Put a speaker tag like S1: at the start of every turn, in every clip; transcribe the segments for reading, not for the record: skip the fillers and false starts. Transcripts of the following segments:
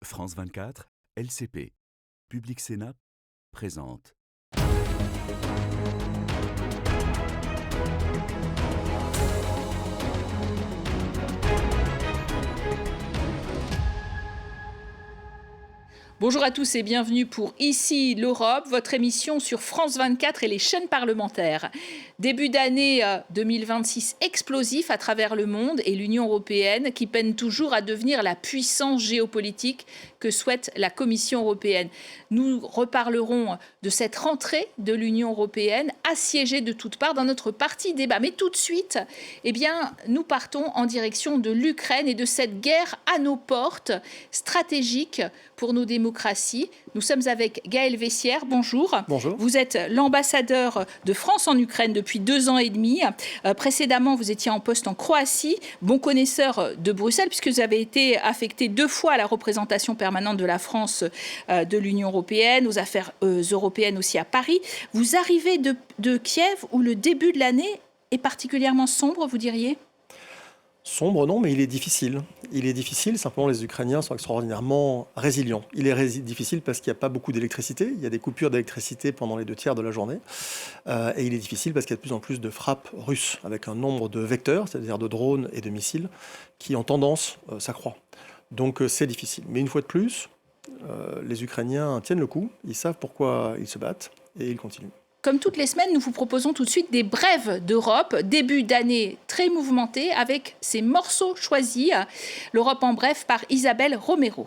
S1: France 24, LCP, Public Sénat présente.
S2: Bonjour à tous et bienvenue pour Ici l'Europe, votre émission sur France 24 et les chaînes parlementaires. Début d'année 2026 explosif à travers le monde et l'Union européenne qui peine toujours à devenir la puissance géopolitique que souhaite la Commission européenne. Nous reparlerons de cette rentrée de l'Union européenne assiégée de toutes parts dans notre partie débat. Mais tout de suite, nous partons en direction de l'Ukraine et de cette guerre à nos portes, stratégique pour nos démocraties. Nous sommes avec Gaël Vessière. Bonjour.
S3: Bonjour.
S2: Vous êtes l'ambassadeur de France en Ukraine depuis 2 ans et demi. Précédemment, vous étiez en poste en Croatie, bon connaisseur de Bruxelles, puisque vous avez été affecté 2 fois à la représentation permanente de la France de l'Union européenne, aux affaires européennes aussi à Paris. Vous arrivez de Kiev, où le début de l'année est particulièrement sombre, vous diriez ?
S3: Sombre, non, mais il est difficile. Il est difficile, simplement les Ukrainiens sont extraordinairement résilients. Il est difficile parce qu'il n'y a pas beaucoup d'électricité. Il y a des coupures d'électricité pendant les 2 tiers de la journée. Et il est difficile parce qu'il y a de plus en plus de frappes russes, avec un nombre de vecteurs, c'est-à-dire de drones et de missiles, qui en tendance s'accroît. Donc c'est difficile. Mais une fois de plus, les Ukrainiens tiennent le coup, ils savent pourquoi ils se battent et ils continuent.
S2: Comme toutes les semaines, nous vous proposons tout de suite des brèves d'Europe, début d'année très mouvementé avec ces morceaux choisis. L'Europe en bref par Isabelle Romero.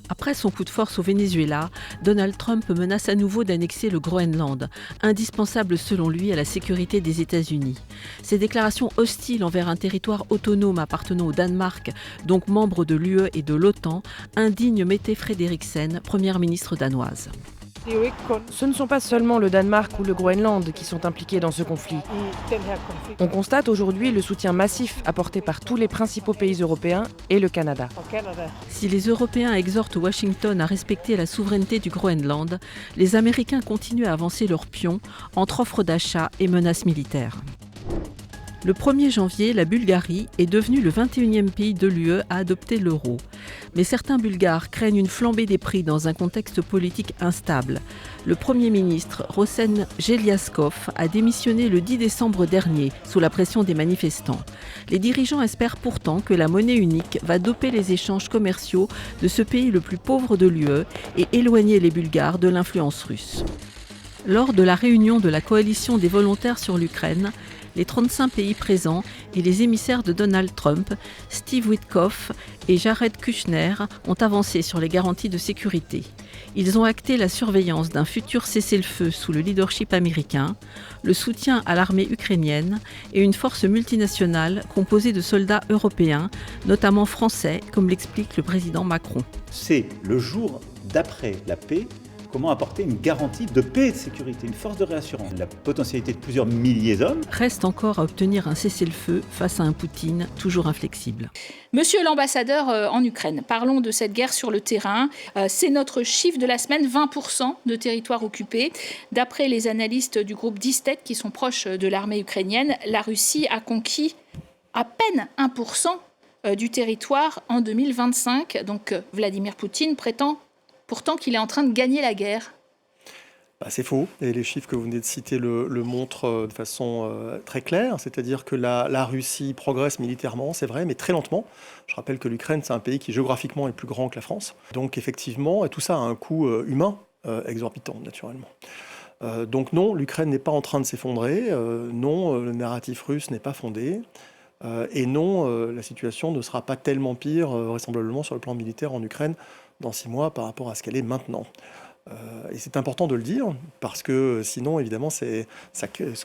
S4: Après son coup de force au Venezuela, Donald Trump menace à nouveau d'annexer le Groenland, indispensable selon lui à la sécurité des États-Unis. Ces déclarations hostiles envers un territoire autonome appartenant au Danemark, donc membre de l'UE et de l'OTAN, indignent Mette Frederiksen, première ministre danoise.
S5: Ce ne sont pas seulement le Danemark ou le Groenland qui sont impliqués dans ce conflit. On constate aujourd'hui le soutien massif apporté par tous les principaux pays européens et le Canada.
S4: Si les Européens exhortent Washington à respecter la souveraineté du Groenland, les Américains continuent à avancer leurs pions entre offres d'achat et menaces militaires. Le 1er janvier, la Bulgarie est devenue le 21e pays de l'UE à adopter l'euro. Mais certains Bulgares craignent une flambée des prix dans un contexte politique instable. Le Premier ministre, Rosen Jeliaskov, a démissionné le 10 décembre dernier, sous la pression des manifestants. Les dirigeants espèrent pourtant que la monnaie unique va doper les échanges commerciaux de ce pays le plus pauvre de l'UE et éloigner les Bulgares de l'influence russe. Lors de la réunion de la coalition des volontaires sur l'Ukraine, les 35 pays présents et les émissaires de Donald Trump, Steve Witkoff et Jared Kushner, ont avancé sur les garanties de sécurité. Ils ont acté la surveillance d'un futur cessez-le-feu sous le leadership américain, le soutien à l'armée ukrainienne et une force multinationale composée de soldats européens, notamment français, comme l'explique le président Macron.
S6: C'est le jour d'après la paix. Comment apporter une garantie de paix et de sécurité, une force de réassurance. La potentialité de plusieurs milliers d'hommes.
S4: Reste encore à obtenir un cessez-le-feu face à un Poutine toujours inflexible.
S2: Monsieur l'ambassadeur en Ukraine, parlons de cette guerre sur le terrain. C'est notre chiffre de la semaine, 20% de territoire occupé. D'après les analystes du groupe Distet qui sont proches de l'armée ukrainienne, la Russie a conquis à peine 1% du territoire en 2025. Donc Vladimir Poutine prétend pourtant qu'il est en train de gagner la guerre.
S3: C'est faux, et les chiffres que vous venez de citer le montrent de façon très claire, c'est-à-dire que la Russie progresse militairement, c'est vrai, mais très lentement. Je rappelle que l'Ukraine, c'est un pays qui géographiquement est plus grand que la France. Donc effectivement, et tout ça a un coût humain exorbitant, naturellement. Donc non, l'Ukraine n'est pas en train de s'effondrer, non, le narratif russe n'est pas fondé, et non, la situation ne sera pas tellement pire, vraisemblablement, sur le plan militaire en Ukraine, dans 6 mois par rapport à ce qu'elle est maintenant. Et c'est important de le dire, parce que sinon, évidemment, ce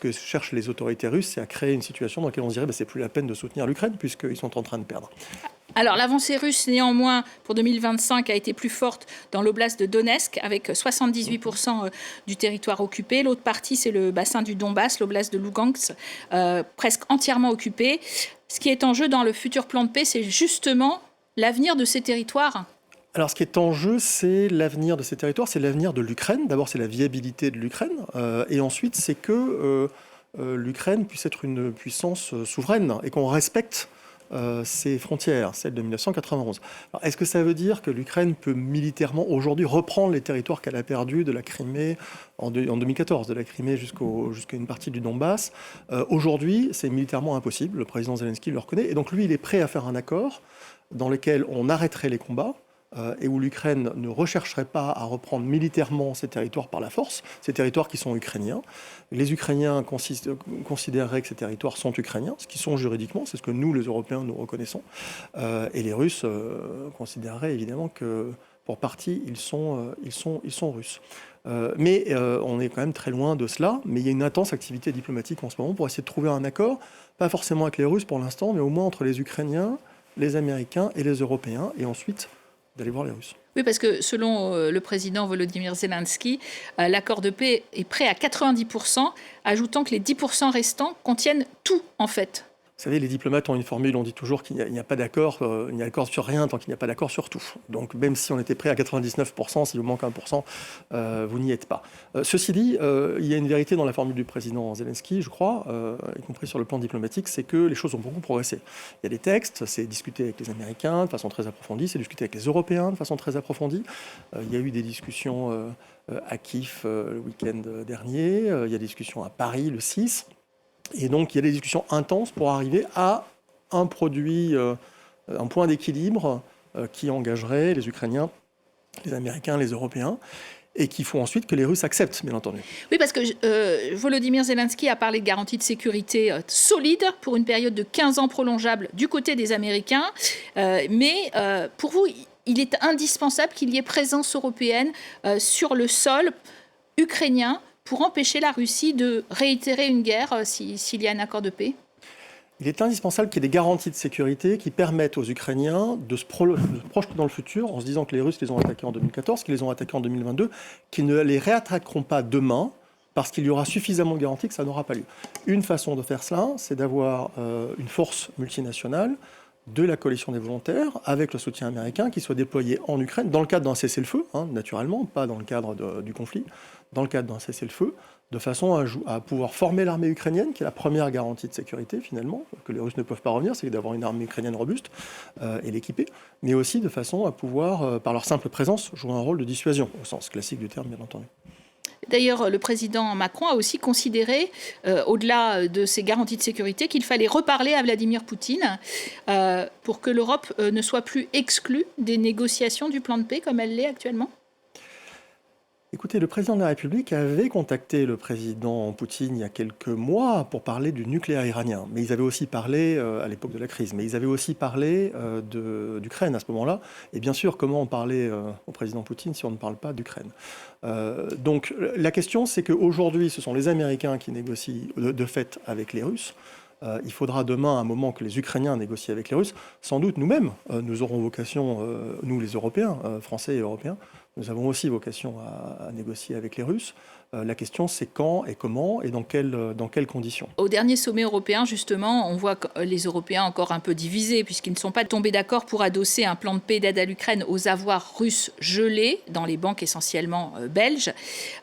S3: que cherchent les autorités russes, c'est à créer une situation dans laquelle on se dirait c'est plus la peine de soutenir l'Ukraine, puisqu'ils sont en train de perdre.
S2: Alors l'avancée russe, néanmoins, pour 2025, a été plus forte dans l'oblast de Donetsk, avec 78% du territoire occupé. L'autre partie, c'est le bassin du Donbass, l'oblast de Lugansk, presque entièrement occupé. Ce qui est en jeu dans le futur plan de paix, c'est justement l'avenir de ces territoires.
S3: Alors, ce qui est en jeu, c'est l'avenir de ces territoires, c'est l'avenir de l'Ukraine. D'abord, c'est la viabilité de l'Ukraine. Et ensuite, c'est que l'Ukraine puisse être une puissance souveraine et qu'on respecte ses frontières, celles de 1991. Alors, est-ce que ça veut dire que l'Ukraine peut militairement aujourd'hui reprendre les territoires qu'elle a perdus de la Crimée en 2014, de la Crimée jusqu'à une partie du Donbass? Aujourd'hui, c'est militairement impossible. Le président Zelensky le reconnaît. Et donc lui, il est prêt à faire un accord dans lequel on arrêterait les combats et où l'Ukraine ne rechercherait pas à reprendre militairement ces territoires par la force, ces territoires qui sont ukrainiens. Les Ukrainiens considéreraient que ces territoires sont ukrainiens, ce qui sont juridiquement, c'est ce que nous, les Européens, nous reconnaissons. Et les Russes considéreraient évidemment que, pour partie, ils sont russes. Mais on est quand même très loin de cela. Mais il y a une intense activité diplomatique en ce moment pour essayer de trouver un accord, pas forcément avec les Russes pour l'instant, mais au moins entre les Ukrainiens, les Américains et les Européens, et ensuite d'aller voir les Russes.
S2: Oui, parce que selon le président Volodymyr Zelensky, l'accord de paix est prêt à 90%, ajoutant que les 10% restants contiennent tout, en fait.
S3: Vous savez, les diplomates ont une formule, on dit toujours qu'il n'y a pas d'accord, il n'y a d'accord sur rien tant qu'il n'y a pas d'accord sur tout. Donc même si on était prêt à 99%, s'il vous manque 1%, vous n'y êtes pas. Ceci dit, il y a une vérité dans la formule du président Zelensky, je crois, y compris sur le plan diplomatique, c'est que les choses ont beaucoup progressé. Il y a des textes, c'est discuté avec les Américains de façon très approfondie, c'est discuté avec les Européens de façon très approfondie. Il y a eu des discussions à Kiev le week-end dernier, il y a des discussions à Paris le 6. Et donc, il y a des discussions intenses pour arriver à un produit, un point d'équilibre qui engagerait les Ukrainiens, les Américains, les Européens, et qu'il faut ensuite que les Russes acceptent, bien entendu.
S2: Oui, parce que Volodymyr Zelensky a parlé de garanties de sécurité solides pour une période de 15 ans prolongeable du côté des Américains. Mais pour vous, il est indispensable qu'il y ait présence européenne sur le sol ukrainien pour empêcher la Russie de réitérer une guerre s'il y a un accord de paix?
S3: Il est indispensable qu'il y ait des garanties de sécurité qui permettent aux Ukrainiens de se projeter dans le futur en se disant que les Russes les ont attaqués en 2014, qu'ils les ont attaqués en 2022, qu'ils ne les réattaqueront pas demain parce qu'il y aura suffisamment de garanties que ça n'aura pas lieu. Une façon de faire cela, c'est d'avoir une force multinationale de la coalition des volontaires, avec le soutien américain, qui soit déployée en Ukraine, dans le cadre d'un cessez-le-feu, naturellement, pas dans le cadre du conflit, dans le cadre d'un cessez-le-feu, de façon à pouvoir former l'armée ukrainienne, qui est la première garantie de sécurité, finalement, que les Russes ne peuvent pas revenir, c'est d'avoir une armée ukrainienne robuste et l'équiper, mais aussi de façon à pouvoir, par leur simple présence, jouer un rôle de dissuasion, au sens classique du terme, bien entendu.
S2: D'ailleurs, le président Macron a aussi considéré, au-delà de ces garanties de sécurité, qu'il fallait reparler à Vladimir Poutine pour que l'Europe ne soit plus exclue des négociations du plan de paix comme elle l'est actuellement.
S3: Écoutez, le président de la République avait contacté le président Poutine il y a quelques mois pour parler du nucléaire iranien. Mais ils avaient aussi parlé, à l'époque de la crise, mais ils avaient aussi parlé d'Ukraine à ce moment-là. Et bien sûr, comment en parler au président Poutine si on ne parle pas d'Ukraine? Donc la question, c'est qu'aujourd'hui, ce sont les Américains qui négocient de fait avec les Russes. Il faudra demain un moment que les Ukrainiens négocient avec les Russes. Sans doute nous-mêmes, nous aurons vocation, nous les Européens, Français et Européens, nous avons aussi vocation à négocier avec les Russes. La question, c'est quand et comment et dans quelles conditions.
S2: Au dernier sommet européen, justement, on voit les Européens encore un peu divisés, puisqu'ils ne sont pas tombés d'accord pour adosser un plan de paix d'aide à l'Ukraine aux avoirs russes gelés, dans les banques essentiellement belges,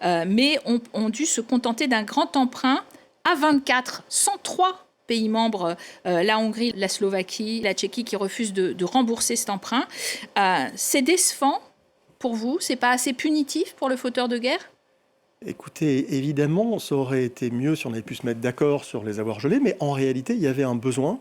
S2: mais ont dû se contenter d'un grand emprunt à 24, 103 pays membres, la Hongrie, la Slovaquie, la Tchéquie, qui refusent de rembourser cet emprunt. C'est décevant pour vous? C'est pas assez punitif pour le fauteur de guerre?
S3: Écoutez, évidemment, ça aurait été mieux si on avait pu se mettre d'accord sur les avoirs gelés, mais en réalité, il y avait un besoin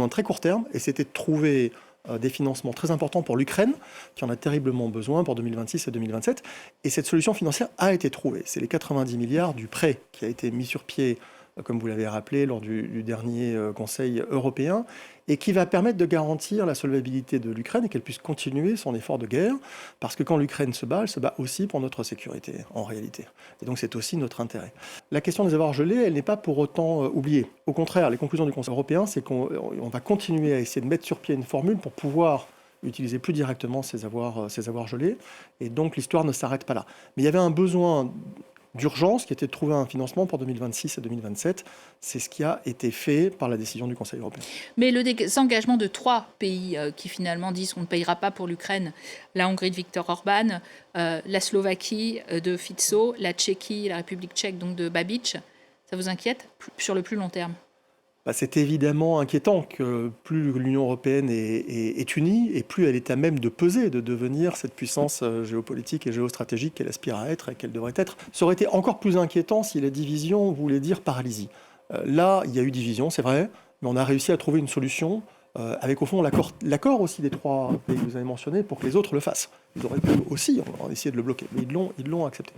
S3: très court terme, et c'était de trouver des financements très importants pour l'Ukraine, qui en a terriblement besoin pour 2026 et 2027. Et cette solution financière a été trouvée. C'est les 90 milliards du prêt qui a été mis sur pied, comme vous l'avez rappelé, lors du dernier Conseil européen, et qui va permettre de garantir la solvabilité de l'Ukraine et qu'elle puisse continuer son effort de guerre, parce que quand l'Ukraine se bat, elle se bat aussi pour notre sécurité, en réalité. Et donc c'est aussi notre intérêt. La question des avoirs gelés, elle n'est pas pour autant oubliée. Au contraire, les conclusions du Conseil européen, c'est qu'on va continuer à essayer de mettre sur pied une formule pour pouvoir utiliser plus directement ces avoirs gelés, et donc l'histoire ne s'arrête pas là. Mais il y avait un besoin d'urgence qui était de trouver un financement pour 2026 et 2027. C'est ce qui a été fait par la décision du Conseil européen.
S2: Mais le désengagement de 3 pays qui finalement disent qu'on ne payera pas pour l'Ukraine, la Hongrie de Viktor Orban, la Slovaquie de Fico, la Tchéquie, la République tchèque donc de Babiš, ça vous inquiète sur le plus long terme?
S3: C'est évidemment inquiétant que plus l'Union européenne est unie et plus elle est à même de peser, de devenir cette puissance géopolitique et géostratégique qu'elle aspire à être et qu'elle devrait être. Ça aurait été encore plus inquiétant si la division voulait dire paralysie. Là, il y a eu division, c'est vrai, mais on a réussi à trouver une solution avec au fond l'accord aussi des 3 pays que vous avez mentionnés pour que les autres le fassent. Ils auraient pu aussi essayer de le bloquer, mais ils l'ont accepté.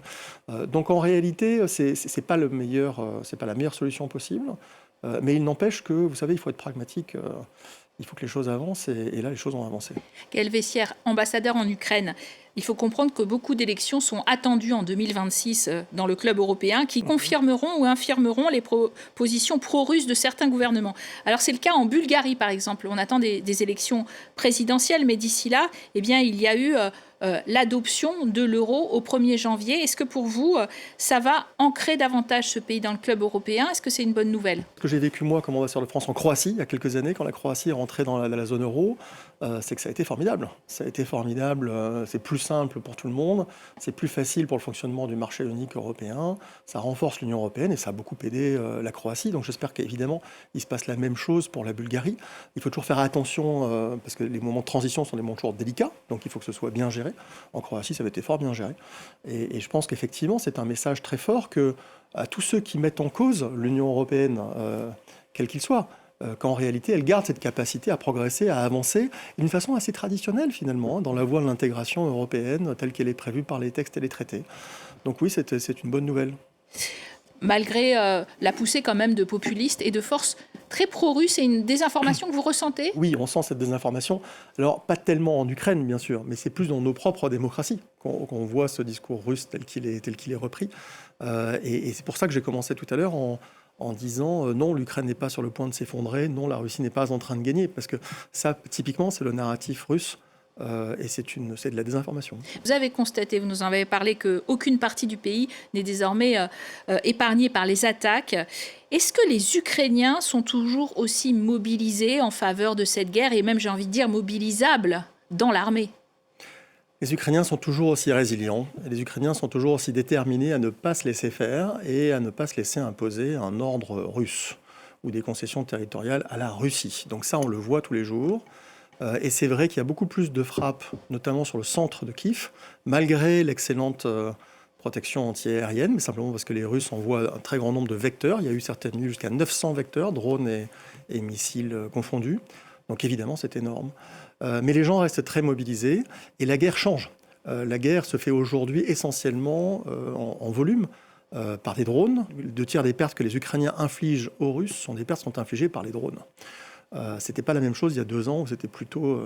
S3: Donc en réalité, c'est pas la meilleure solution possible. Mais il n'empêche que, vous savez, il faut être pragmatique, il faut que les choses avancent, et là, les choses ont avancé.
S2: Gaël Vessière, ambassadeur en Ukraine, il faut comprendre que beaucoup d'élections sont attendues en 2026 dans le club européen qui confirmeront ou infirmeront les positions pro-russes de certains gouvernements. Alors c'est le cas en Bulgarie, par exemple. On attend des élections présidentielles, mais d'ici là, eh bien, il y a eu l'adoption de l'euro au 1er janvier. Est-ce que pour vous, ça va ancrer davantage ce pays dans le club européen? Est-ce que c'est une bonne nouvelle?
S3: Ce que j'ai vécu, moi, comme ambassadeur de France en Croatie, il y a quelques années, quand la Croatie est rentrée dans la zone euro, c'est que ça a été formidable. Ça a été formidable, c'est plus simple pour tout le monde, c'est plus facile pour le fonctionnement du marché unique européen, ça renforce l'Union européenne et ça a beaucoup aidé la Croatie. Donc j'espère qu'évidemment, il se passe la même chose pour la Bulgarie. Il faut toujours faire attention, parce que les moments de transition sont des moments toujours délicats, donc il faut que ce soit bien géré. En Croatie, ça avait été fort bien géré. Et je pense qu'effectivement, c'est un message très fort à tous ceux qui mettent en cause l'Union européenne, quel qu'il soit, qu'en réalité, elle garde cette capacité à progresser, à avancer, d'une façon assez traditionnelle, finalement, dans la voie de l'intégration européenne, telle qu'elle est prévue par les textes et les traités. Donc oui, c'est une bonne nouvelle.
S2: Malgré la poussée quand même de populistes et de forces très pro-russes et une désinformation que vous ressentez? Oui,
S3: on sent cette désinformation. Alors, pas tellement en Ukraine, bien sûr, mais c'est plus dans nos propres démocraties qu'on voit ce discours russe tel qu'il est repris. Et c'est pour ça que j'ai commencé tout à l'heure en disant non, l'Ukraine n'est pas sur le point de s'effondrer, non, la Russie n'est pas en train de gagner, parce que ça, typiquement, c'est le narratif russe. Et c'est de la désinformation.
S2: Vous avez constaté, vous nous en avez parlé, qu'aucune partie du pays n'est désormais épargnée par les attaques. Est-ce que les Ukrainiens sont toujours aussi mobilisés en faveur de cette guerre et même, j'ai envie de dire, mobilisables dans l'armée?
S3: Les Ukrainiens sont toujours aussi résilients, et les Ukrainiens sont toujours aussi déterminés à ne pas se laisser faire et à ne pas se laisser imposer un ordre russe ou des concessions territoriales à la Russie. Donc ça, on le voit tous les jours. Et c'est vrai qu'il y a beaucoup plus de frappes, notamment sur le centre de Kiev, malgré l'excellente protection anti-aérienne, mais simplement parce que les Russes envoient un très grand nombre de vecteurs. Il y a eu certaines nuits jusqu'à 900 vecteurs, drones et missiles confondus. Donc évidemment, c'est énorme. Mais les gens restent très mobilisés et la guerre change. La guerre se fait aujourd'hui essentiellement en volume par des drones. 2/3 des pertes que les Ukrainiens infligent aux Russes sont infligées par les drones. C'était pas la même chose il y a 2 ans où c'était plutôt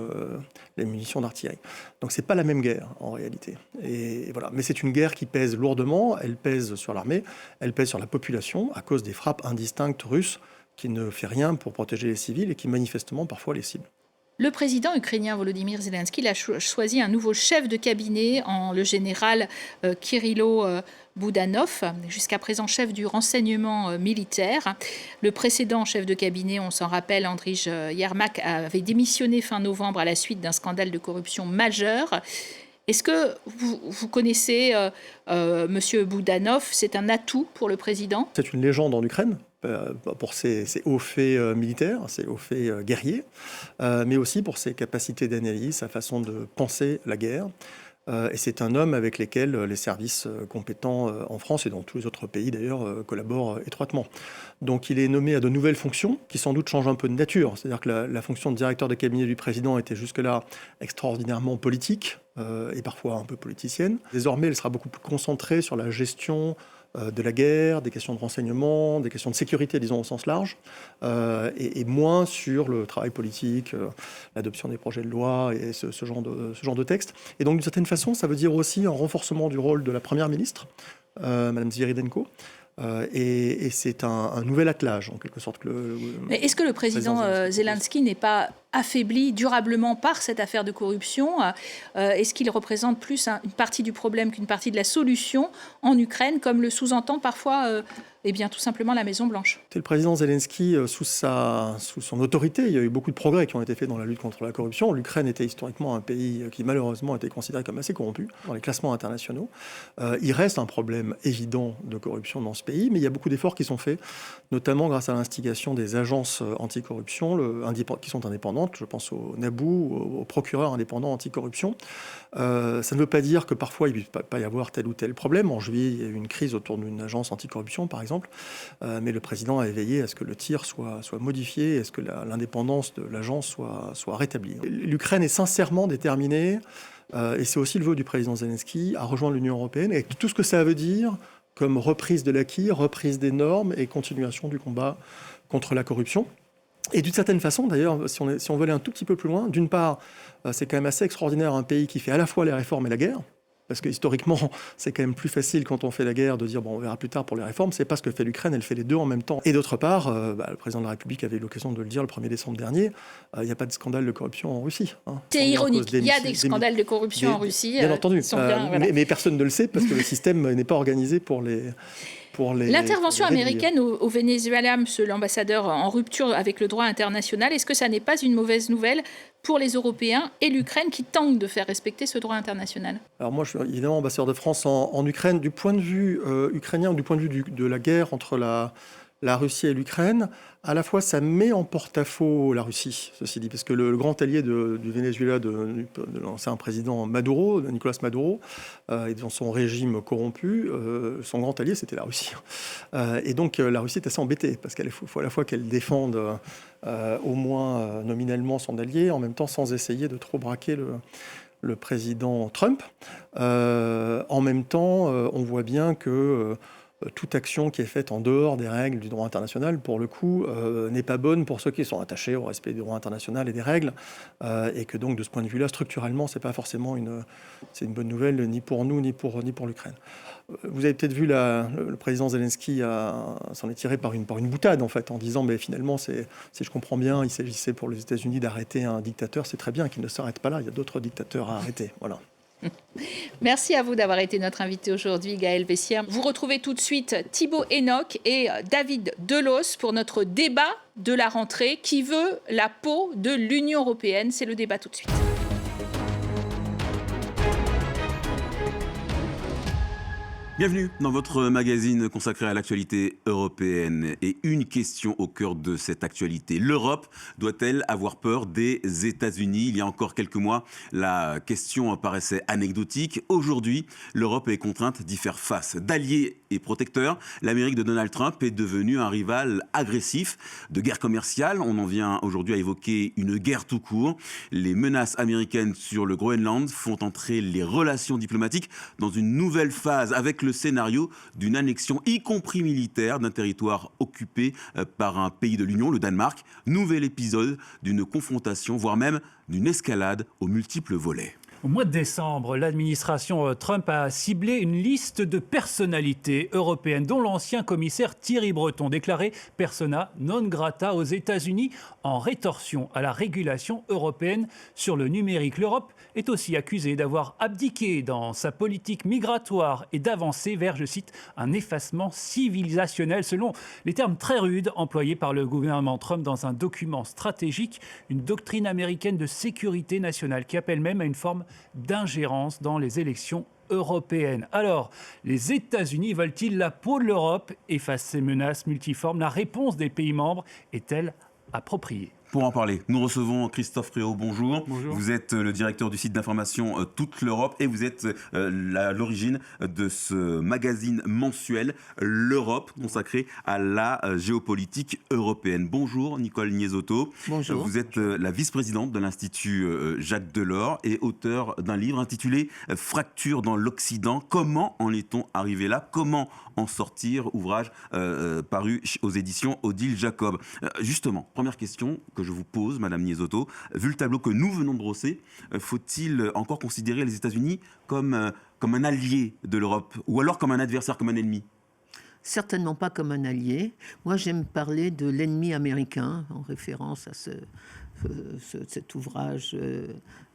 S3: les munitions d'artillerie. Donc c'est pas la même guerre en réalité. Et voilà. Mais c'est une guerre qui pèse lourdement. Elle pèse sur l'armée, elle pèse sur la population à cause des frappes indistinctes russes qui ne fait rien pour protéger les civils et qui manifestement parfois les ciblent.
S2: Le président ukrainien Volodymyr Zelensky a choisi un nouveau chef de cabinet en le général Kirilo Boudanov, jusqu'à présent chef du renseignement militaire. Le précédent chef de cabinet, on s'en rappelle, Andrij Yermak, avait démissionné fin novembre à la suite d'un scandale de corruption majeur. Est-ce que vous connaissez M. Boudanov? C'est un atout pour le président?
S3: C'est une légende en Ukraine pour ses hauts faits militaires, ses hauts faits guerriers, mais aussi pour ses capacités d'analyse, sa façon de penser la guerre. Et c'est un homme avec lequel les services compétents en France et dans tous les autres pays d'ailleurs collaborent étroitement. Donc il est nommé à de nouvelles fonctions qui sans doute changent un peu de nature. C'est-à-dire que la fonction de directeur de cabinet du président était jusque-là extraordinairement politique et parfois un peu politicienne. Désormais, elle sera beaucoup plus concentrée sur la gestion de la guerre, des questions de renseignement, des questions de sécurité, disons au sens large, et moins sur le travail politique, l'adoption des projets de loi et ce genre de texte. Et donc, d'une certaine façon, ça veut dire aussi un renforcement du rôle de la Première ministre, Mme Sviridenko. Et c'est un nouvel attelage, en quelque sorte.
S2: Mais est-ce que le président Zelensky n'est pas affaibli durablement par cette affaire de corruption? Est-ce qu'il représente plus une partie du problème qu'une partie de la solution en Ukraine, comme le sous-entend parfois tout simplement la Maison-Blanche?
S3: Le président Zelensky, sous son autorité, il y a eu beaucoup de progrès qui ont été faits dans la lutte contre la corruption. L'Ukraine était historiquement un pays qui malheureusement était considéré comme assez corrompu dans les classements internationaux. Il reste un problème évident de corruption dans ce pays, mais il y a beaucoup d'efforts qui sont faits, notamment grâce à l'instigation des agences anticorruption qui sont indépendantes. Je pense au NABU, au procureur indépendant anticorruption. Ça ne veut pas dire que parfois il ne peut pas y avoir tel ou tel problème. En juillet, il y a eu une crise autour d'une agence anticorruption, par exemple. Mais le président a veillé à ce que le tir soit modifié, à ce que l'indépendance de l'agence soit rétablie. L'Ukraine est sincèrement déterminée, et c'est aussi le vœu du président Zelensky, à rejoindre l'Union européenne, avec tout ce que ça veut dire comme reprise de l'acquis, reprise des normes et continuation du combat contre la corruption. Et d'une certaine façon, d'ailleurs, si on veut aller un tout petit peu plus loin, d'une part, c'est quand même assez extraordinaire un pays qui fait à la fois les réformes et la guerre. Parce que historiquement, c'est quand même plus facile quand on fait la guerre de dire on verra plus tard pour les réformes. C'est pas ce que fait l'Ukraine, elle fait les deux en même temps. Et d'autre part, le président de la République avait eu l'occasion de le dire le 1er décembre dernier, il n'y a pas de scandale de corruption en Russie.
S2: C'est ironique, il y a des scandales de corruption en Russie.
S3: Bien entendu, mais personne ne le sait parce que le système n'est pas organisé pour les...
S2: L'intervention américaine au Venezuela, monsieur l'ambassadeur, en rupture avec le droit international, est-ce que ça n'est pas une mauvaise nouvelle pour les Européens et l'Ukraine qui tentent de faire respecter ce droit international?
S3: Alors moi, je suis évidemment ambassadeur de France en Ukraine. Du point de vue ukrainien, du point de vue de la guerre entre la Russie et l'Ukraine, à la fois ça met en porte-à-faux la Russie, ceci dit, parce que le grand allié du Venezuela, de l'ancien président Maduro, Nicolas Maduro, et dans son régime corrompu, son grand allié c'était la Russie. Et donc la Russie est assez embêtée, parce qu'il faut à la fois qu'elle défende au moins nominalement son allié, en même temps sans essayer de trop braquer le président Trump. En même temps, on voit bien que toute action qui est faite en dehors des règles du droit international, pour le coup, n'est pas bonne pour ceux qui sont attachés au respect du droit international et des règles, et que donc, de ce point de vue-là, structurellement, c'est pas forcément une bonne nouvelle, ni pour nous, ni pour l'Ukraine. Vous avez peut-être vu le président Zelensky s'en est tiré par une boutade, en fait, en disant, mais finalement, si je comprends bien, il s'agissait pour les États-Unis d'arrêter un dictateur, c'est très bien qu'il ne s'arrête pas là, il y a d'autres dictateurs à arrêter, voilà.
S2: Merci à vous d'avoir été notre invité aujourd'hui, Gaël Bessières. Vous retrouvez tout de suite Thibaut Hénoch et David Delos pour notre débat de la rentrée. Qui veut la peau de l'Union européenne? C'est le débat tout de suite.
S7: Bienvenue dans votre magazine consacré à l'actualité européenne. Et une question au cœur de cette actualité. L'Europe doit-elle avoir peur des États-Unis? Il y a encore quelques mois, la question paraissait anecdotique. Aujourd'hui, l'Europe est contrainte d'y faire face. D'alliés et protecteur, l'Amérique de Donald Trump est devenue un rival agressif. De guerre commerciale, on en vient aujourd'hui à évoquer une guerre tout court. Les menaces américaines sur le Groenland font entrer les relations diplomatiques dans une nouvelle phase avec le scénario d'une annexion, y compris militaire, d'un territoire occupé par un pays de l'Union, le Danemark. Nouvel épisode d'une confrontation, voire même d'une escalade aux multiples volets.
S8: Au mois de décembre, l'administration Trump a ciblé une liste de personnalités européennes, dont l'ancien commissaire Thierry Breton, déclaré persona non grata aux États-Unis en rétorsion à la régulation européenne sur le numérique. L'Europe est aussi accusée d'avoir abdiqué dans sa politique migratoire et d'avancer vers, je cite, un effacement civilisationnel, selon les termes très rudes employés par le gouvernement Trump dans un document stratégique, une doctrine américaine de sécurité nationale qui appelle même à une forme d'ingérence dans les élections européennes. Alors, les États-Unis veulent-ils la peau de l'Europe et face à ces menaces multiformes, la réponse des pays membres est-elle appropriée?
S7: Pour en parler, nous recevons Christophe Préau, bonjour.
S8: Bonjour.
S7: Vous êtes le directeur du site d'information Toute l'Europe et vous êtes à l'origine de ce magazine mensuel L'Europe, consacré à la géopolitique européenne. Bonjour Nicole Niesotto.
S9: Bonjour.
S7: Vous êtes la vice-présidente de l'Institut Jacques Delors et auteur d'un livre intitulé Fracture dans l'Occident. Comment en est-on arrivé là? Comment en sortir? Ouvrage paru aux éditions Odile Jacob. Justement, première question que je vous pose, Madame Niesotto. Vu le tableau que nous venons de brosser, faut-il encore considérer les États-Unis comme un allié de l'Europe ou alors comme un adversaire, comme un ennemi?
S9: Certainement pas comme un allié. Moi, j'aime parler de l'ennemi américain, en référence à ce cet ouvrage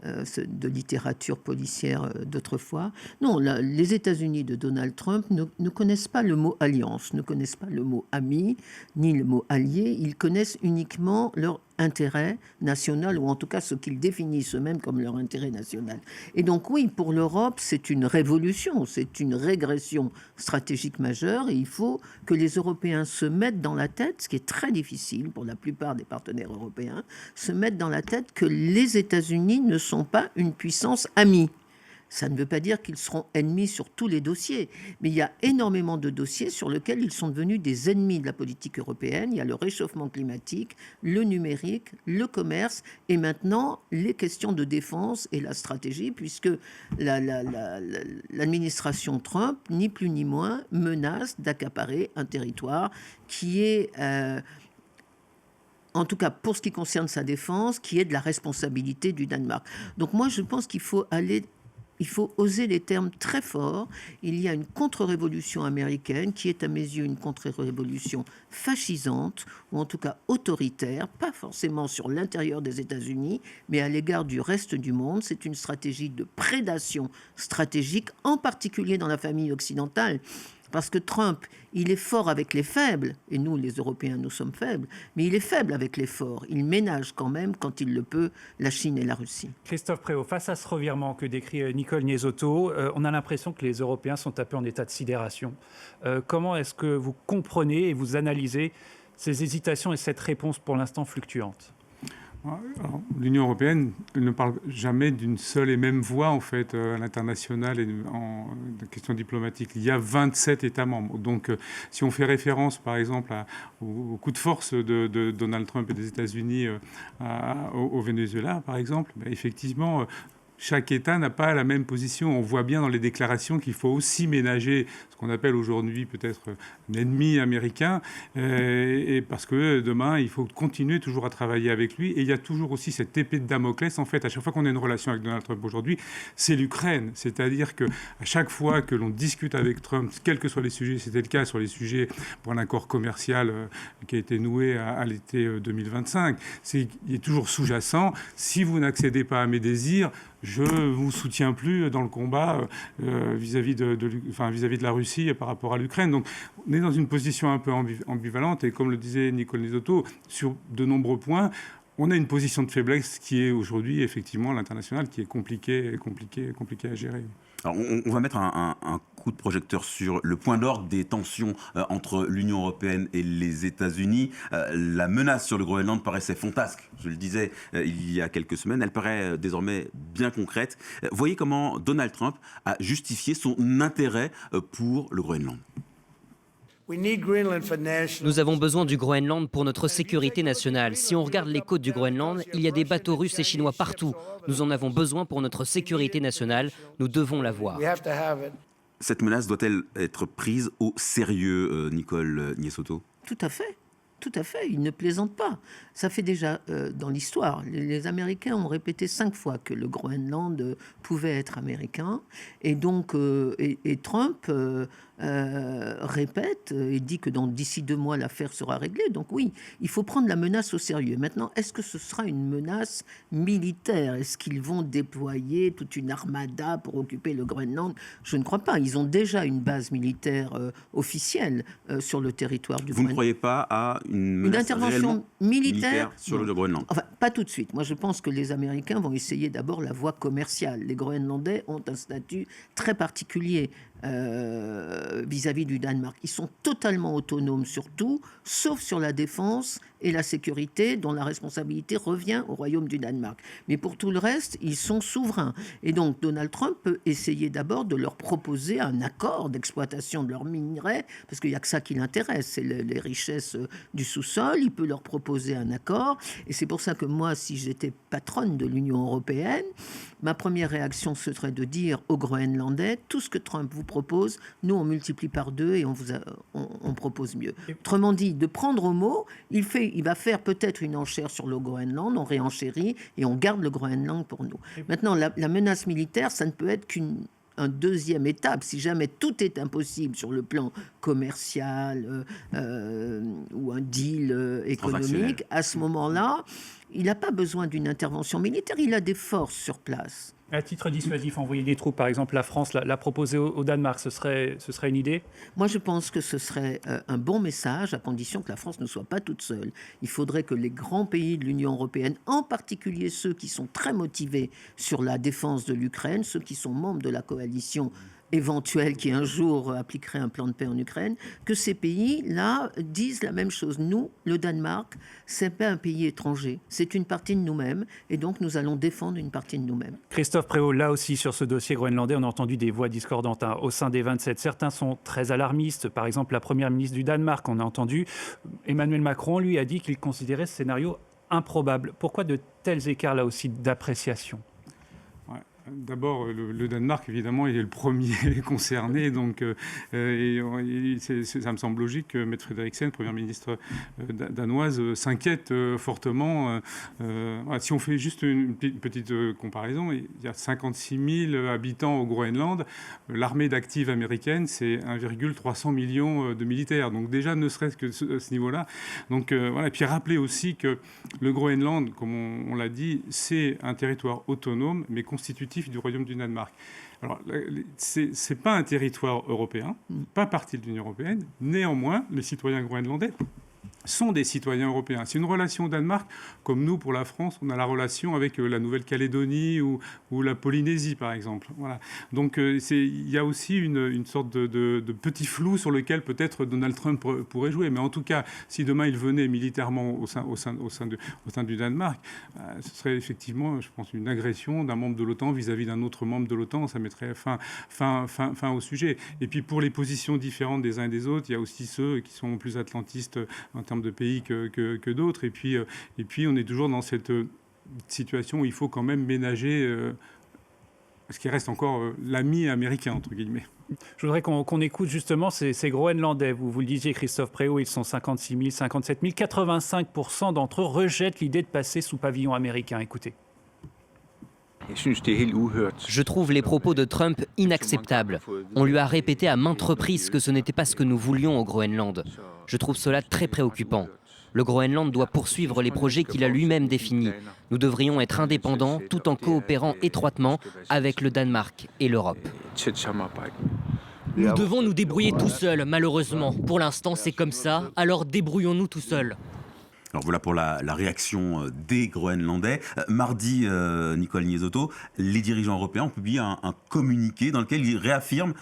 S9: de littérature policière d'autrefois. Non, les États-Unis de Donald Trump ne connaissent pas le mot alliance, ne connaissent pas le mot ami, ni le mot allié. Ils connaissent uniquement leur intérêt national, ou en tout cas ce qu'ils définissent eux-mêmes comme leur intérêt national. Et donc oui, pour l'Europe, c'est une révolution, c'est une régression stratégique majeure, et il faut que les Européens se mettent dans la tête, ce qui est très difficile pour la plupart des partenaires européens, se mettent dans la tête que les États-Unis ne sont pas une puissance amie. Ça ne veut pas dire qu'ils seront ennemis sur tous les dossiers, mais il y a énormément de dossiers sur lesquels ils sont devenus des ennemis de la politique européenne. Il y a le réchauffement climatique, le numérique, le commerce, et maintenant les questions de défense et la stratégie, puisque l'administration Trump, ni plus ni moins, menace d'accaparer un territoire qui est... en tout cas pour ce qui concerne sa défense, qui est de la responsabilité du Danemark. Donc moi, je pense qu'il faut oser les termes très forts. Il y a une contre-révolution américaine qui est à mes yeux une contre-révolution fascisante, ou en tout cas autoritaire, pas forcément sur l'intérieur des États-Unis, mais à l'égard du reste du monde. C'est une stratégie de prédation stratégique, en particulier dans la famille occidentale. Parce que Trump, il est fort avec les faibles, et nous, les Européens, nous sommes faibles, mais il est faible avec les forts. Il ménage quand même, quand il le peut, la Chine et la Russie.
S8: Christophe Préau, face à ce revirement que décrit Nicole Niesotto, on a l'impression que les Européens sont un peu en état de sidération. Comment est-ce que vous comprenez et vous analysez ces hésitations et cette réponse pour l'instant fluctuante ?
S10: Alors, l'Union européenne ne parle jamais d'une seule et même voix en fait à l'international et en question diplomatique. Il y a 27 États membres. Donc, si on fait référence, par exemple, au coup de force de Donald Trump et des États-Unis au Venezuela, par exemple, effectivement. Chaque État n'a pas la même position. On voit bien dans les déclarations qu'il faut aussi ménager ce qu'on appelle aujourd'hui peut-être un ennemi américain, et parce que demain, il faut continuer toujours à travailler avec lui. Et il y a toujours aussi cette épée de Damoclès. En fait, à chaque fois qu'on a une relation avec Donald Trump aujourd'hui, c'est l'Ukraine. C'est-à-dire qu'à chaque fois que l'on discute avec Trump, quels que soient les sujets, c'était le cas sur les sujets pour un accord commercial qui a été noué à l'été 2025, il est toujours sous-jacent. Si vous n'accédez pas à mes désirs, je ne vous soutiens plus dans le combat vis-à-vis de la Russie par rapport à l'Ukraine. Donc, on est dans une position un peu ambivalente. Et comme le disait Nicole Niesotto, sur de nombreux points, on a une position de faiblesse qui est aujourd'hui, effectivement, l'international, qui est compliquée à gérer.
S7: Alors, on va mettre un coup de projecteur sur le point d'orgue des tensions entre l'Union européenne et les États-Unis. La menace sur le Groenland paraissait fantasque, je le disais il y a quelques semaines. Elle paraît désormais bien concrète. Voyez comment Donald Trump a justifié son intérêt pour le Groenland.
S11: Nous avons besoin du Groenland pour notre sécurité nationale. Si on regarde les côtes du Groenland, il y a des bateaux russes et chinois partout. Nous en avons besoin pour notre sécurité nationale. Nous devons l'avoir.
S7: Cette menace doit-elle être prise au sérieux, Nicole Niesotto ?
S9: Tout à fait. Tout à fait, ils ne plaisantent pas. Ça fait déjà dans l'histoire. Les Américains ont répété 5 fois que le Groenland pouvait être américain. Et donc, et Trump répète et dit que d'ici 2 mois, l'affaire sera réglée. Donc oui, il faut prendre la menace au sérieux. Maintenant, est-ce que ce sera une menace militaire ? Est-ce qu'ils vont déployer toute une armada pour occuper le Groenland ? Je ne crois pas. Ils ont déjà une base militaire officielle sur le territoire du Groenland.
S7: Vous ne croyez pas à une
S9: intervention militaire
S7: sur le Groenland?
S9: Enfin, pas tout de suite. Moi, je pense que les Américains vont essayer d'abord la voie commerciale. Les Groenlandais ont un statut très particulier vis-à-vis du Danemark. Ils sont totalement autonomes sur tout, sauf sur la défense et la sécurité, dont la responsabilité revient au Royaume du Danemark. Mais pour tout le reste, ils sont souverains. Et donc, Donald Trump peut essayer d'abord de leur proposer un accord d'exploitation de leurs minerais, parce qu'il n'y a que ça qui l'intéresse, c'est les richesses du sous-sol. Il peut leur proposer un accord. Et c'est pour ça que moi, si j'étais patronne de l'Union européenne, ma première réaction serait de dire aux Groenlandais, tout ce que Trump vous propose, nous on multiplie par 2 et on propose mieux. Autrement dit, de prendre au mot, il va faire peut-être une enchère sur le Groenland, on réenchérit et on garde le Groenland pour nous. Maintenant, la menace militaire, ça ne peut être qu'une deuxième étape. Si jamais tout est impossible sur le plan commercial ou un deal économique, à ce moment-là, Il n'a pas besoin d'une intervention militaire, il a des forces sur place.
S8: À titre dissuasif, envoyer des troupes, par exemple, la France l'a proposé au Danemark, ce serait une idée ?
S9: Moi, je pense que ce serait un bon message, à condition que la France ne soit pas toute seule. Il faudrait que les grands pays de l'Union européenne, en particulier ceux qui sont très motivés sur la défense de l'Ukraine, ceux qui sont membres de la coalition éventuelle qui un jour appliquerait un plan de paix en Ukraine, que ces pays-là disent la même chose. Nous, le Danemark, c'est pas un pays étranger, c'est une partie de nous-mêmes, et donc nous allons défendre une partie de nous-mêmes.
S8: Christophe Préau, là aussi sur ce dossier groenlandais, on a entendu des voix discordantes au sein des 27. Certains sont très alarmistes, par exemple la première ministre du Danemark, on a entendu. Emmanuel Macron, lui, a dit qu'il considérait ce scénario improbable. Pourquoi de tels écarts là aussi d'appréciation ?
S10: D'abord, le Danemark, évidemment, il est le premier concerné. Donc, ça me semble logique que Mette Frederiksen, première ministre danoise, s'inquiète fortement. Si on fait juste une petite comparaison, il y a 56 000 habitants au Groenland. L'armée d'active américaine, c'est 1,3 million de militaires. Donc déjà, ne serait-ce que ce niveau-là. Donc voilà. Et puis rappeler aussi que le Groenland, comme on l'a dit, c'est un territoire autonome, mais constitutif du Royaume du Danemark. Alors, c'est pas un territoire européen, pas partie de l'Union européenne. Néanmoins, les citoyens groenlandais sont des citoyens européens. C'est une relation au Danemark, comme nous, pour la France, on a la relation avec la Nouvelle-Calédonie ou la Polynésie, par exemple. Voilà. Donc, il y a aussi une sorte de petit flou sur lequel peut-être Donald Trump pourrait jouer. Mais en tout cas, si demain il venait militairement au sein du Danemark, ce serait effectivement, je pense, une agression d'un membre de l'OTAN vis-à-vis d'un autre membre de l'OTAN. Ça mettrait fin au sujet. Et puis, pour les positions différentes des uns et des autres, il y a aussi ceux qui sont plus atlantistes en termes de pays que d'autres. Et puis, on est toujours dans cette situation où il faut quand même ménager ce qui reste encore l'ami américain, entre guillemets.
S8: Je voudrais qu'on écoute justement ces Groenlandais. Vous le disiez, Christophe Préau, ils sont 56 000, 57 000. 85% d'entre eux rejettent l'idée de passer sous pavillon américain. Écoutez.
S11: Je trouve les propos de Trump inacceptables. On lui a répété à maintes reprises que ce n'était pas ce que nous voulions au Groenland. Je trouve cela très préoccupant. Le Groenland doit poursuivre les projets qu'il a lui-même définis. Nous devrions être indépendants tout en coopérant étroitement avec le Danemark et l'Europe.
S12: Nous devons nous débrouiller tout seuls, malheureusement. Pour l'instant, c'est comme ça, alors débrouillons-nous tout seuls.
S7: Alors voilà pour la réaction des Groenlandais. Mardi, Nicole Niesotto, les dirigeants européens ont publié un communiqué dans lequel ils réaffirment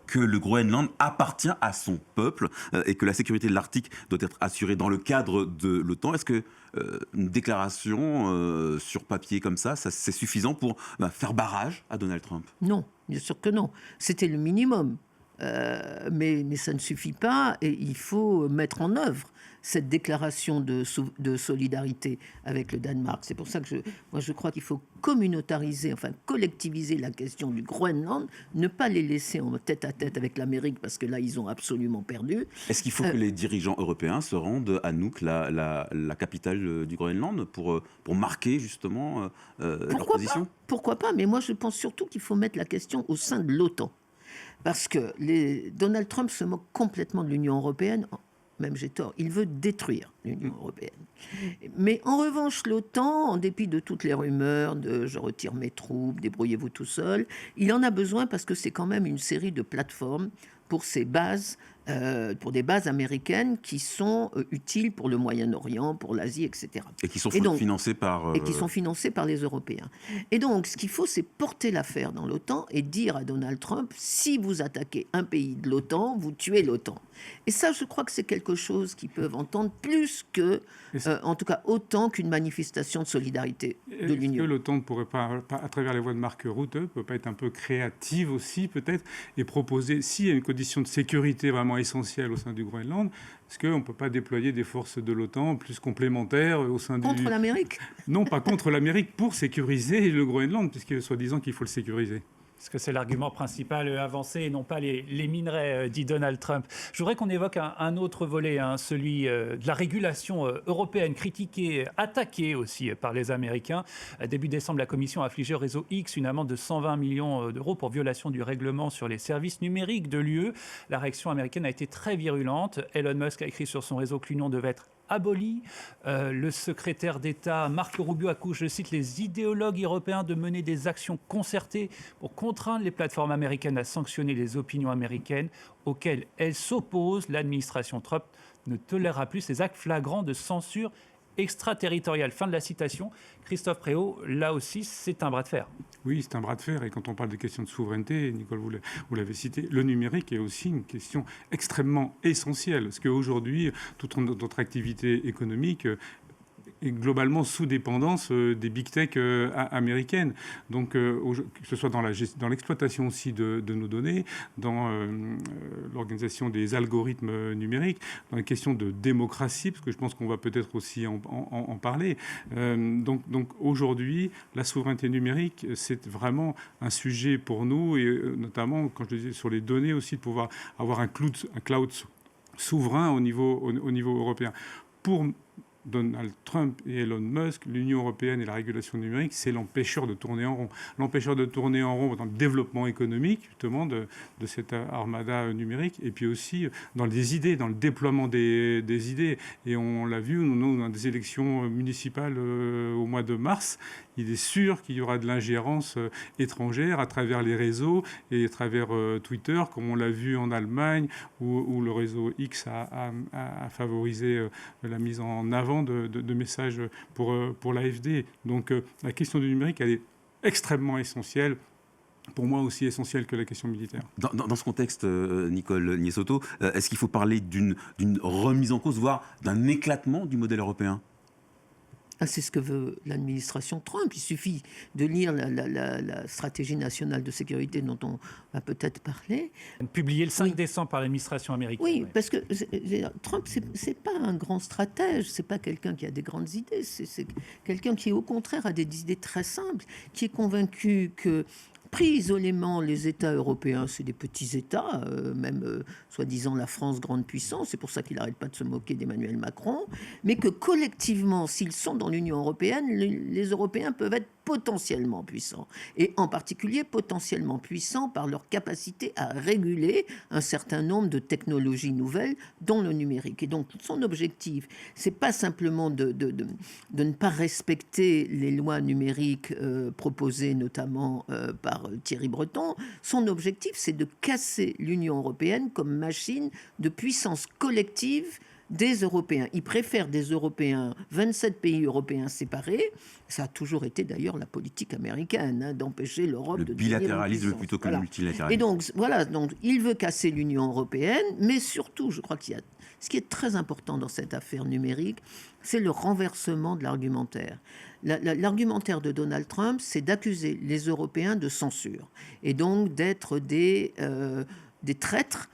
S7: que le Groenland appartient à son peuple et que la sécurité de l'Arctique doit être assurée dans le cadre de l'OTAN. Est-ce que une déclaration sur papier comme ça, c'est suffisant pour faire barrage à Donald Trump ?
S9: Non, bien sûr que non. C'était le minimum. Mais ça ne suffit pas et il faut mettre en œuvre cette déclaration de solidarité avec le Danemark. C'est pour ça que je crois qu'il faut communautariser, enfin collectiviser la question du Groenland, ne pas les laisser en tête-à-tête avec l'Amérique parce que là, ils ont absolument perdu.
S7: Est-ce qu'il faut que les dirigeants européens se rendent à Nuuk, la capitale du Groenland, pour marquer justement leur position ?
S9: Pourquoi pas ? Mais moi, je pense surtout qu'il faut mettre la question au sein de l'OTAN. Parce que Donald Trump se moque complètement de l'Union européenne. Même j'ai tort, il veut détruire l'Union européenne. Mais en revanche, l'OTAN, en dépit de toutes les rumeurs de « je retire mes troupes, débrouillez-vous tout seul », il en a besoin parce que c'est quand même une série de plateformes pour ses bases, pour des bases américaines qui sont utiles pour le Moyen-Orient, pour l'Asie, etc.
S7: Et qui sont financées par...
S9: Et qui sont financées par les Européens. Et donc, ce qu'il faut, c'est porter l'affaire dans l'OTAN et dire à Donald Trump, si vous attaquez un pays de l'OTAN, vous tuez l'OTAN. Et ça, je crois que c'est quelque chose qu'ils peuvent entendre plus que, en tout cas, autant qu'une manifestation de solidarité de l'Union.
S10: Est-ce que l'OTAN ne pourrait pas, à travers les voies de Mark Rutte, ne peut pas être un peu créative aussi, peut-être, et proposer, s'il y a une condition de sécurité vraiment essentielle au sein du Groenland, est-ce qu'on ne peut pas déployer des forces de l'OTAN plus complémentaires au sein
S9: Contre l'Amérique ?
S10: Non, pas contre l'Amérique, pour sécuriser le Groenland, puisque soi-disant qu'il faut le sécuriser.
S8: Parce que c'est l'argument principal avancé et non pas les minerais, dit Donald Trump. Je voudrais qu'on évoque un autre volet, celui de la régulation européenne, critiquée, attaquée aussi par les Américains. Début décembre, la Commission a infligé au réseau X une amende de 120 millions d'euros pour violation du règlement sur les services numériques de l'UE. La réaction américaine a été très virulente. Elon Musk a écrit sur son réseau que l'Union devait être abolie. Le secrétaire d'État Marco Rubio accuse, je cite, les idéologues européens de mener des actions concertées pour contraindre les plateformes américaines à sanctionner les opinions américaines auxquelles elles s'opposent. L'administration Trump ne tolérera plus ces actes flagrants de censure extraterritoriale. Fin de la citation. Christophe Préau, là aussi, c'est un bras de fer.
S10: Oui, c'est un bras de fer. Et quand on parle des questions de souveraineté, Nicole, vous l'avez cité, le numérique est aussi une question extrêmement essentielle. Parce qu'aujourd'hui, toute notre activité économique est globalement sous dépendance des big tech américaines. Donc, que ce soit dans l'exploitation aussi de nos données, dans l'organisation des algorithmes numériques, dans les questions de démocratie, parce que je pense qu'on va peut-être aussi en parler. Donc aujourd'hui, la souveraineté numérique, c'est vraiment un sujet pour nous, et notamment, quand je disais sur les données aussi, de pouvoir avoir un cloud souverain au niveau européen. Pour Donald Trump et Elon Musk, l'Union européenne et la régulation numérique, c'est l'empêcheur de tourner en rond. L'empêcheur de tourner en rond dans le développement économique, justement, de cette armada numérique, et puis aussi dans les idées, dans le déploiement des idées. Et on l'a vu, nous, dans des élections municipales au mois de mars, il est sûr qu'il y aura de l'ingérence étrangère à travers les réseaux et à travers Twitter, comme on l'a vu en Allemagne, où le réseau X a favorisé la mise en avant de messages pour l'AfD. Donc la question du numérique, elle est extrêmement essentielle. Pour moi, aussi essentielle que la question militaire.
S7: Dans ce contexte, Nicole Niesotto, est-ce qu'il faut parler d'une remise en cause, voire d'un éclatement du modèle européen ?
S9: C'est ce que veut l'administration Trump. Il suffit de lire la stratégie nationale de sécurité dont on va peut-être parler.
S8: Publiée le 5 décembre par l'administration américaine.
S9: Oui, parce que Trump, c'est pas un grand stratège, c'est pas quelqu'un qui a des grandes idées, c'est quelqu'un qui, au contraire, a des idées très simples, qui est convaincu que pris isolément, les États européens, c'est des petits États, même soi-disant la France, grande puissance, c'est pour ça qu'il n'arrête pas de se moquer d'Emmanuel Macron, mais que collectivement, s'ils sont dans l'Union européenne, les Européens peuvent être potentiellement puissants, et en particulier potentiellement puissants par leur capacité à réguler un certain nombre de technologies nouvelles, dont le numérique. Et donc, son objectif, c'est pas simplement de ne pas respecter les lois numériques proposées notamment par Thierry Breton. Son objectif, c'est de casser l'Union européenne comme machine de puissance collective des Européens. Il préfère des Européens, 27 pays européens séparés. Ça a toujours été d'ailleurs la politique américaine, d'empêcher l'Europe de devenir une
S7: bilatéralisme
S9: puissance.
S7: plutôt que le multilatéralisme.
S9: Et donc, voilà, il veut casser l'Union européenne, mais surtout, je crois qu'il y a... Ce qui est très important dans cette affaire numérique, c'est le renversement de l'argumentaire. L'argumentaire de Donald Trump, c'est d'accuser les Européens de censure, et donc d'être des traîtres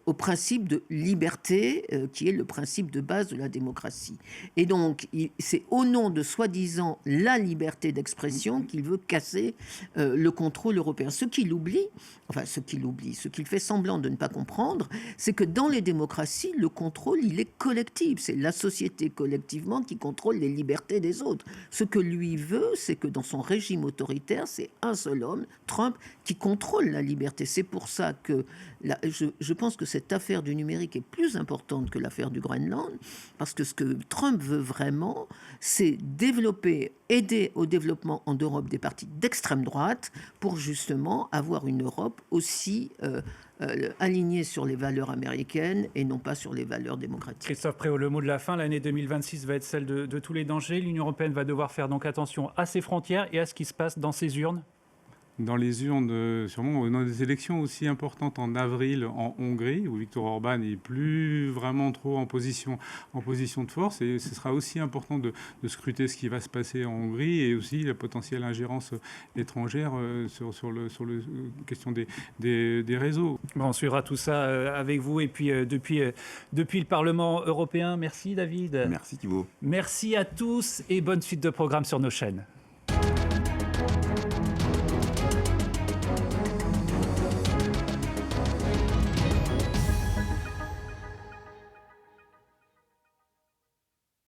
S9: au principe de liberté, qui est le principe de base de la démocratie. Et donc, c'est au nom de soi-disant la liberté d'expression qu'il veut casser le contrôle européen. Ce qu'il fait semblant de ne pas comprendre, c'est que dans les démocraties, le contrôle, il est collectif. C'est la société collectivement qui contrôle les libertés des autres. Ce que lui veut, c'est que dans son régime autoritaire, c'est un seul homme, Trump, qui contrôle la liberté. C'est pour ça que je pense que cette affaire du numérique est plus importante que l'affaire du Groenland, parce que ce que Trump veut vraiment, c'est aider au développement en Europe des partis d'extrême droite pour justement avoir une Europe aussi alignée sur les valeurs américaines et non pas sur les valeurs démocratiques.
S8: Christophe Préau, le mot de la fin, l'année 2026 va être celle de tous les dangers. L'Union européenne va devoir faire donc attention à ses frontières et à ce qui se passe dans ses urnes.
S10: Dans les urnes, sûrement dans des élections aussi importantes en avril en Hongrie, où Viktor Orban n'est plus vraiment trop en position de force. Et ce sera aussi important de scruter ce qui va se passer en Hongrie, et aussi la potentielle ingérence étrangère sur la question des réseaux.
S8: Bon, on suivra tout ça avec vous. Et puis, depuis le Parlement européen, merci David.
S7: Merci Thibault.
S8: Merci à tous et bonne suite de programme sur nos chaînes.